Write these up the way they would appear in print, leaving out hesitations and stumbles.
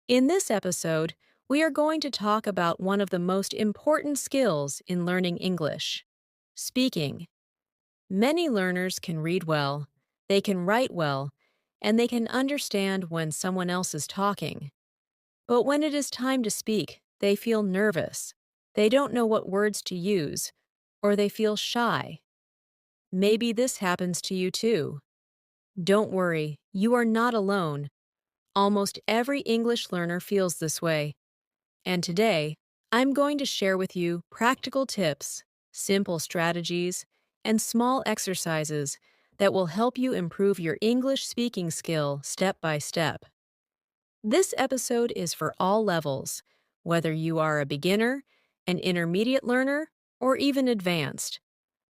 In this episode, we are going to talk about one of the most important skills in learning English: speaking. Many learners can read well, they can write well, and they can understand when someone else is talking. But when it is time to speak, they feel nervous. They don't know what words to use, or they feel shy. Maybe this happens to you too. Don't worry, you are not alone. Almost every English learner feels this way. And today, I'm going to share with you practical tips, simple strategies, and small exercises that will help you improve your English speaking skill step by step. This episode is for all levels, whether you are a beginner, an intermediate learner, or even advanced.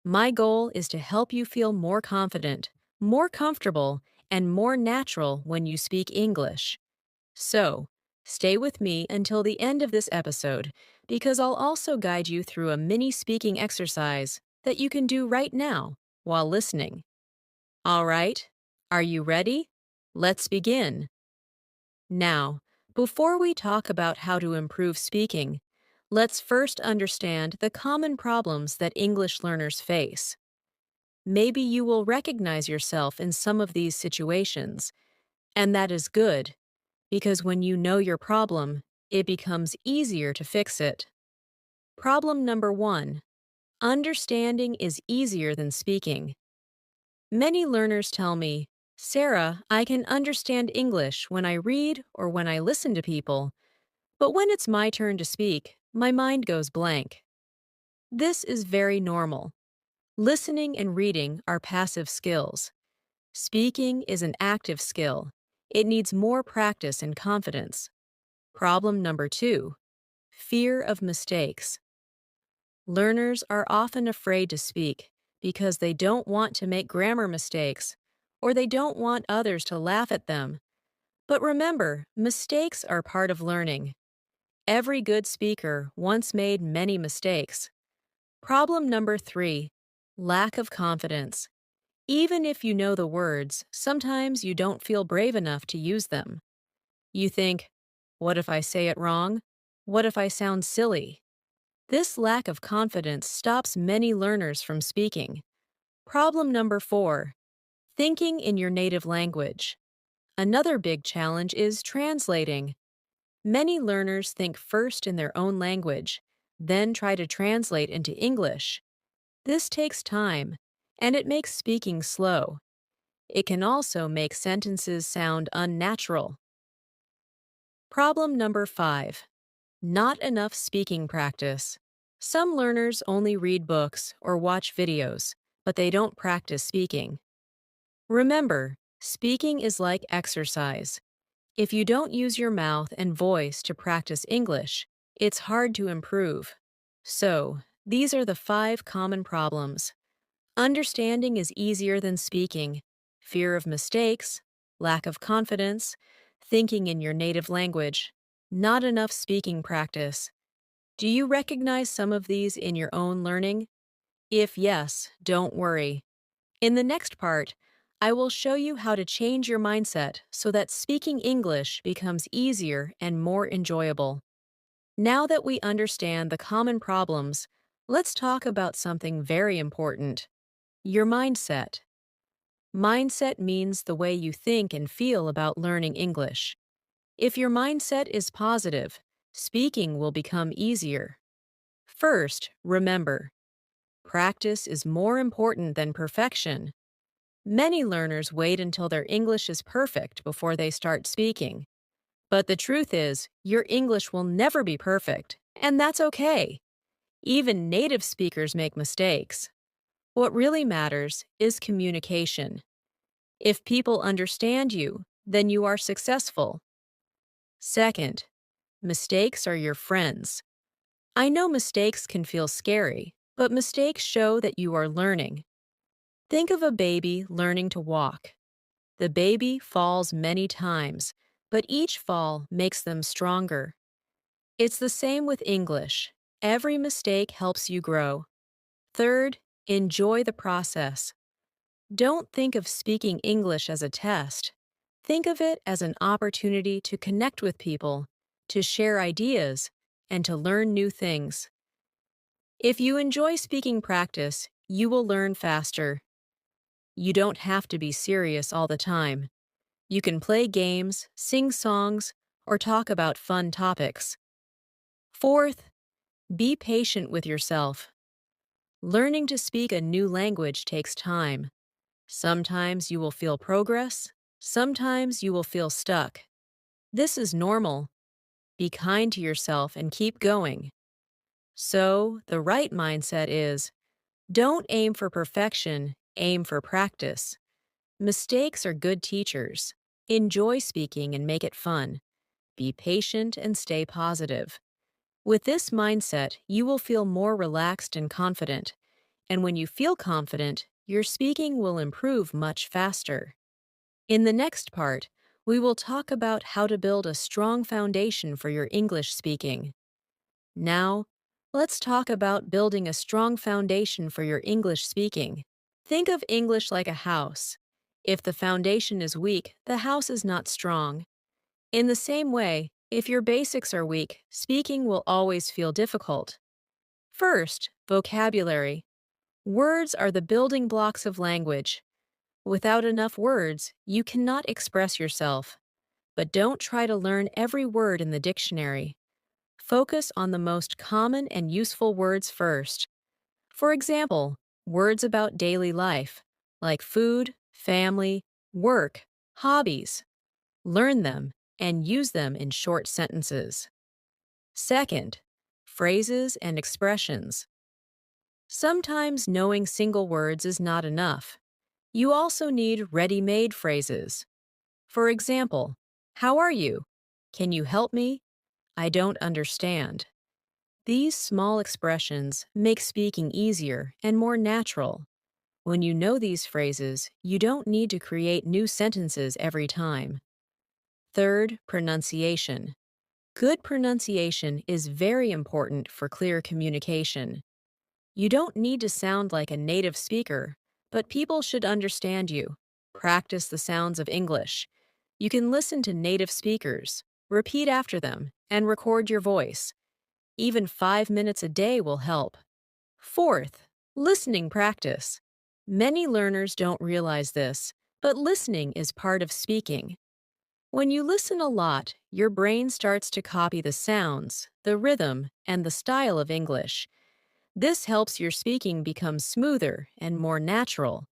My goal is to help you feel more confident, more comfortable, and more natural when you speak English. So, stay with me until the end of this episode because I'll also guide you through a mini speaking exercise that you can do right now while listening. All right, are you ready? Let's begin. Now, before we talk about how to improve speaking, let's first understand the common problems that English learners face. Maybe you will recognize yourself in some of these situations, and that is good because when you know your problem, it becomes easier to fix it. Problem number one: understanding is easier than speaking. Many learners tell me, "Sarah, I can understand English when I read or when I listen to people, but when it's my turn to speak, my mind goes blank." This is very normal. Listening and reading are passive skills. Speaking is an active skill. It needs more practice and confidence. Problem number two: fear of mistakes. Learners are often afraid to speak because they don't want to make grammar mistakes or they don't want others to laugh at them. But remember, mistakes are part of learning. Every good speaker once made many mistakes. Problem number three: lack of confidence. Even if you know the words, sometimes you don't feel brave enough to use them. You think, what if I say it wrong? What if I sound silly? This lack of confidence stops many learners from speaking. Problem number four: thinking in your native language. Another big challenge is translating. Many learners think first in their own language, then try to translate into English. This takes time, and it makes speaking slow. It can also make sentences sound unnatural. Problem number five: not enough speaking practice. Some learners only read books or watch videos, but they don't practice speaking. Remember, speaking is like exercise. If you don't use your mouth and voice to practice English, it's hard to improve. So, these are the five common problems. Understanding is easier than speaking. Fear of mistakes, lack of confidence, thinking in your native language, not enough speaking practice. Do you recognize some of these in your own learning? If yes, don't worry. In the next part, I will show you how to change your mindset so that speaking English becomes easier and more enjoyable. Now that we understand the common problems, let's talk about something very important: your mindset. Mindset means the way you think and feel about learning English. If your mindset is positive, speaking will become easier. First, remember, practice is more important than perfection. Many learners wait until their English is perfect before they start speaking. But the truth is, your English will never be perfect, and that's okay. Even native speakers make mistakes. What really matters is communication. If people understand you, then you are successful. Second, mistakes are your friends. I know mistakes can feel scary, but mistakes show that you are learning. Think of a baby learning to walk. The baby falls many times, but each fall makes them stronger. It's the same with English. Every mistake helps you grow. Third, enjoy the process. Don't think of speaking English as a test. Think of it as an opportunity to connect with people, to share ideas, and to learn new things. If you enjoy speaking practice, you will learn faster. You don't have to be serious all the time. You can play games, sing songs, or talk about fun topics. Fourth, be patient with yourself. Learning to speak a new language takes time. Sometimes you will feel progress, sometimes you will feel stuck. This is normal. Be kind to yourself and keep going. So, the right mindset is don't aim for perfection, aim for practice. Mistakes are good teachers. Enjoy speaking and make it fun. Be patient and stay positive. With this mindset, you will feel more relaxed and confident. And when you feel confident, your speaking will improve much faster. In the next part, we will talk about how to build a strong foundation for your English speaking. Now, let's talk about building a strong foundation for your English speaking. Think of English like a house. If the foundation is weak, the house is not strong. In the same way, if your basics are weak, speaking will always feel difficult. First, vocabulary. Words are the building blocks of language. Without enough words, you cannot express yourself. But don't try to learn every word in the dictionary. Focus on the most common and useful words first. For example, words about daily life, like food, family, work, hobbies. Learn them and use them in short sentences. Second, phrases and expressions. Sometimes knowing single words is not enough. You also need ready-made phrases. For example, how are you? Can you help me? I don't understand. These small expressions make speaking easier and more natural. When you know these phrases, you don't need to create new sentences every time. Third, pronunciation. Good pronunciation is very important for clear communication. You don't need to sound like a native speaker, but people should understand you. Practice the sounds of English. You can listen to native speakers, repeat after them, and record your voice. Even 5 minutes a day will help. Fourth, listening practice. Many learners don't realize this, but listening is part of speaking. When you listen a lot, your brain starts to copy the sounds, the rhythm, and the style of English. This helps your speaking become smoother and more natural.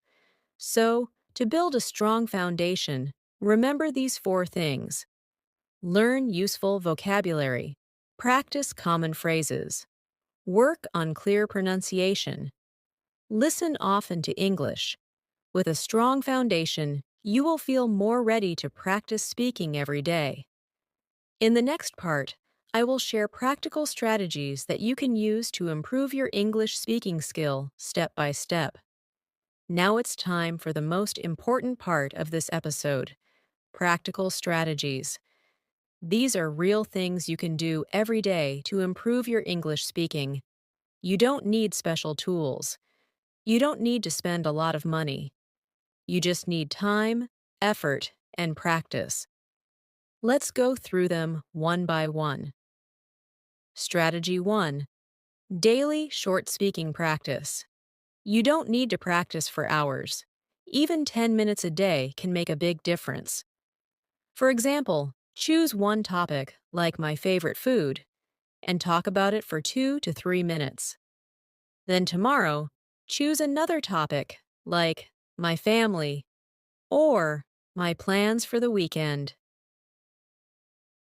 So, to build a strong foundation, remember these four things. Learn useful vocabulary. Practice common phrases. Work on clear pronunciation. Listen often to English. With a strong foundation, you will feel more ready to practice speaking every day. In the next part, I will share practical strategies that you can use to improve your English speaking skill step by step. Now it's time for the most important part of this episode, practical strategies. These are real things you can do every day to improve your English speaking. You don't need special tools. You don't need to spend a lot of money. You just need time, effort, and practice. Let's go through them one by one. Strategy 1. Daily short speaking practice. You don't need to practice for hours. Even 10 minutes a day can make a big difference. For example, choose one topic, like my favorite food, and talk about it for 2 to 3 minutes. Then tomorrow, choose another topic, like my family or my plans for the weekend.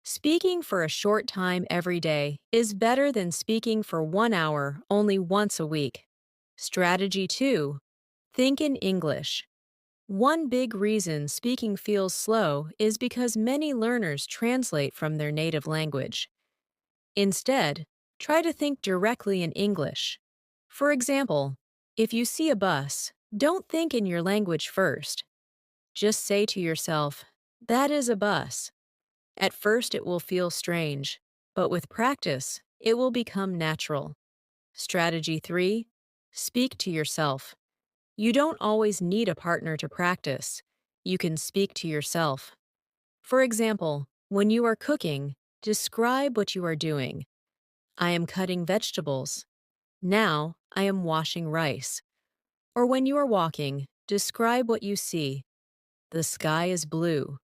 Speaking for a short time every day is better than speaking for 1 hour only once a week. Strategy 2. Think in English. One big reason speaking feels slow is because many learners translate from their native language. Instead, try to think directly in English. For example, if you see a bus, don't think in your language first. Just say to yourself, "That is a bus." At first, it will feel strange, but with practice, it will become natural. Strategy 3. Speak to yourself. You don't always need a partner to practice. You can speak to yourself. For example, when you are cooking, describe what you are doing. I am cutting vegetables. Now I am washing rice. Or when you are walking, describe what you see. The sky is blue.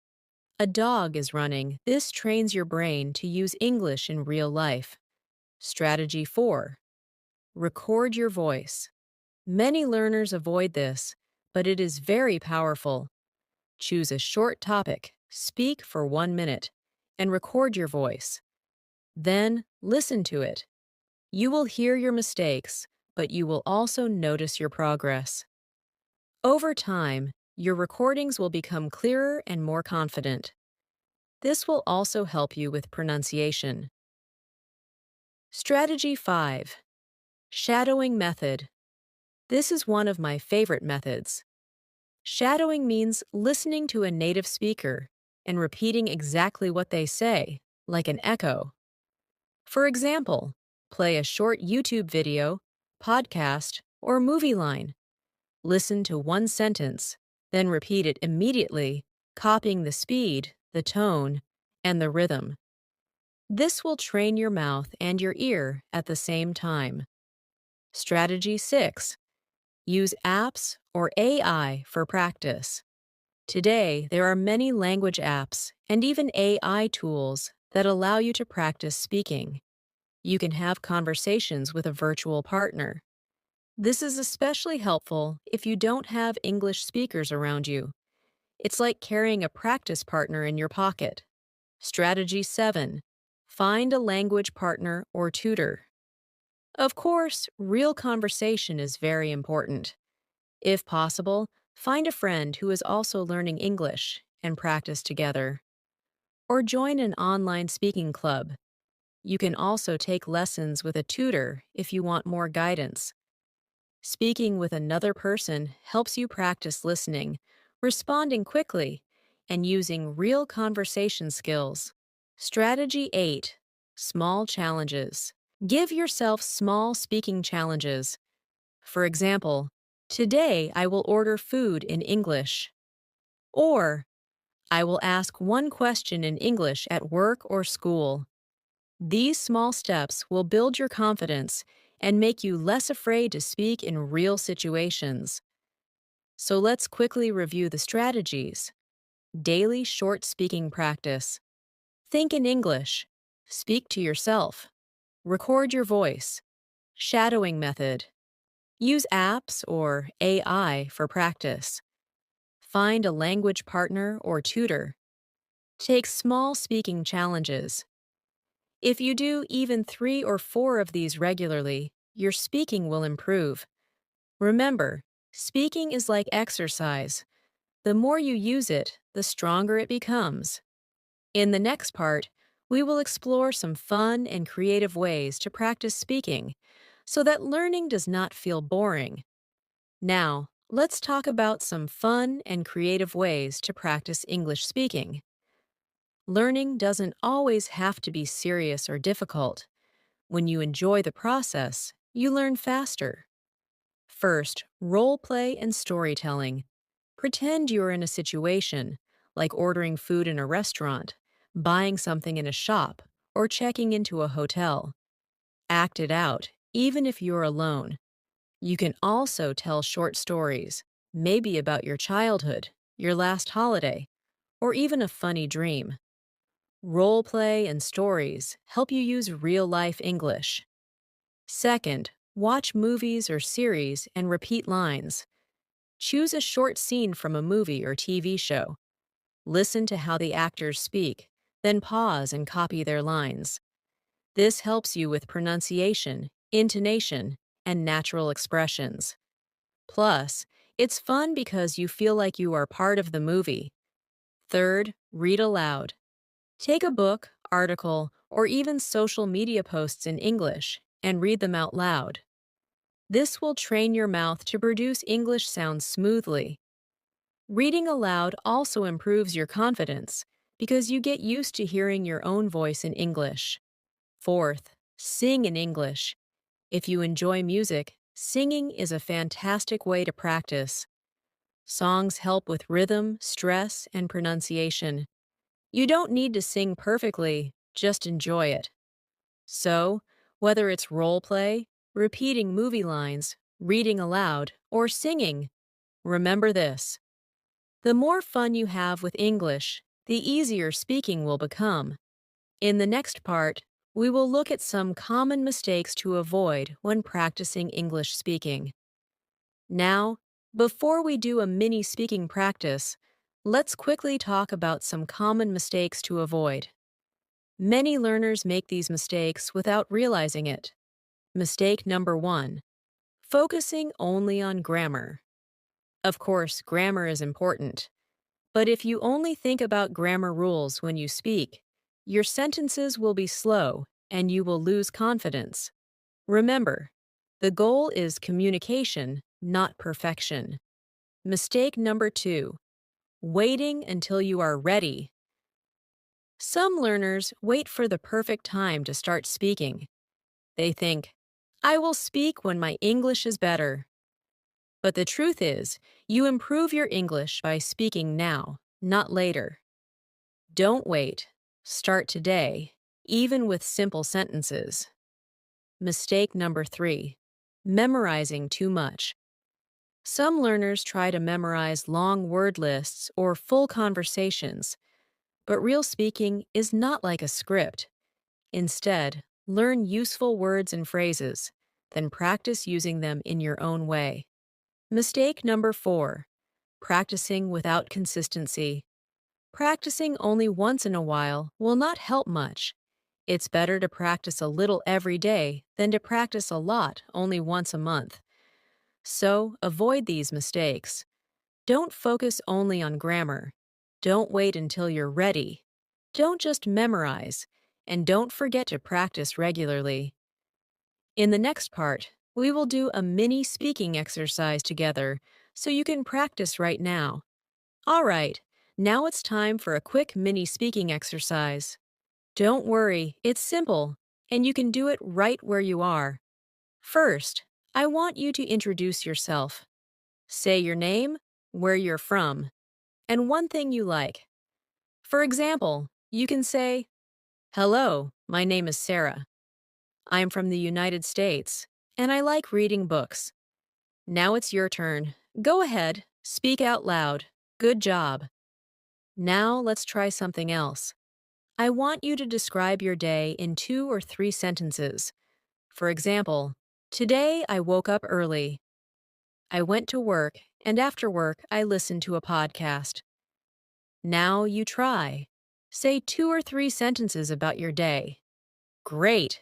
A dog is running. This trains your brain to use English in real life. Strategy 4. Record your voice. Many learners avoid this, but it is very powerful. Choose a short topic, speak for 1 minute, and record your voice. Then listen to it. You will hear your mistakes, but you will also notice your progress. Over time, your recordings will become clearer and more confident. This will also help you with pronunciation. Strategy 5. Shadowing method. This is one of my favorite methods. Shadowing means listening to a native speaker and repeating exactly what they say, like an echo. For example, play a short YouTube video, podcast, or movie line. Listen to one sentence, then repeat it immediately, copying the speed, the tone, and the rhythm. This will train your mouth and your ear at the same time. Strategy 6. Use apps or AI for practice. Today, there are many language apps and even AI tools that allow you to practice speaking. You can have conversations with a virtual partner. This is especially helpful if you don't have English speakers around you. It's like carrying a practice partner in your pocket. Strategy 7. Find a language partner or tutor. Of course, real conversation is very important. If possible, find a friend who is also learning English and practice together. Or join an online speaking club. You can also take lessons with a tutor if you want more guidance. Speaking with another person helps you practice listening, responding quickly, and using real conversation skills. Strategy 8. Small challenges. Give yourself small speaking challenges. For example, today I will order food in English. Or, I will ask one question in English at work or school. These small steps will build your confidence and make you less afraid to speak in real situations. So let's quickly review the strategies. Daily short speaking practice. Think in English. Speak to yourself. Record your voice. Shadowing method. Use apps or AI for practice. Find a language partner or tutor. Take small speaking challenges. If you do even 3 or 4 of these regularly, your speaking will improve. Remember, speaking is like exercise. The more you use it, the stronger it becomes. In the next part, we will explore some fun and creative ways to practice speaking so that learning does not feel boring. Now, let's talk about some fun and creative ways to practice English speaking. Learning doesn't always have to be serious or difficult. When you enjoy the process, you learn faster. First, role play and storytelling. Pretend you are in a situation, like ordering food in a restaurant, buying something in a shop, or checking into a hotel. Act it out, even if you're alone. You can also tell short stories, maybe about your childhood, your last holiday, or even a funny dream. Role play and stories help you use real life English. Second, watch movies or series and repeat lines. Choose a short scene from a movie or TV show. Listen to how the actors speak, then pause and copy their lines. This helps you with pronunciation, intonation, and natural expressions. Plus, it's fun because you feel like you are part of the movie. Third, read aloud. Take a book, article, or even social media posts in English and read them out loud. This will train your mouth to produce English sounds smoothly. Reading aloud also improves your confidence because you get used to hearing your own voice in English. Fourth, sing in English. If you enjoy music, singing is a fantastic way to practice. Songs help with rhythm, stress, and pronunciation. You don't need to sing perfectly, just enjoy it. So, whether it's role play, repeating movie lines, reading aloud, or singing, remember this. The more fun you have with English, the easier speaking will become. In the next part, we will look at some common mistakes to avoid when practicing English speaking. Now, before we do a mini speaking practice, let's quickly talk about some common mistakes to avoid. Many learners make these mistakes without realizing it. Mistake number 1. Focusing only on grammar. Of course, grammar is important. But if you only think about grammar rules when you speak, your sentences will be slow and you will lose confidence. Remember, the goal is communication, not perfection. Mistake number 2. Waiting until you are ready. Some learners wait for the perfect time to start speaking. They think, I will speak when my English is better. But the truth is, you improve your English by speaking now, not later. Don't wait. Start today, even with simple sentences. Mistake number 3. Memorizing too much. Some learners try to memorize long word lists or full conversations, but real speaking is not like a script. Instead, learn useful words and phrases, then practice using them in your own way. Mistake number 4. Practicing without consistency. Practicing only once in a while will not help much. It's better to practice a little every day than to practice a lot only once a month. So, avoid these mistakes. Don't focus only on grammar. Don't wait until you're ready. Don't just memorize. And don't forget to practice regularly. In the next part, we will do a mini speaking exercise together so you can practice right now. All right, now it's time for a quick mini speaking exercise. Don't worry, it's simple, and you can do it right where you are. First, I want you to introduce yourself. Say your name, where you're from, and one thing you like. For example, you can say, Hello, my name is Sarah. I'm from the United States, and I like reading books. Now it's your turn. Go ahead, speak out loud. Good job. Now let's try something else. I want you to describe your day in 2 or 3 sentences. For example, today I woke up early. I went to work, and after work I listened to a podcast. Now you try. Say 2 or 3 sentences about your day. Great!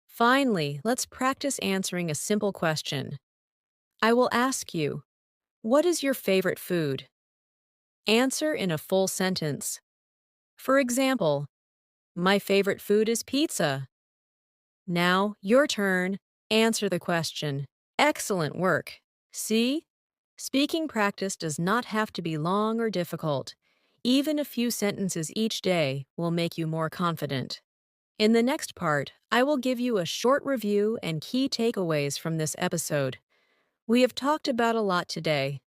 Finally, let's practice answering a simple question. I will ask you, what is your favorite food? Answer in a full sentence. For example, my favorite food is pizza. Now, your turn. Answer the question. Excellent work. See? Speaking practice does not have to be long or difficult. Even a few sentences each day will make you more confident. In the next part, I will give you a short review and key takeaways from this episode. We have talked about a lot today,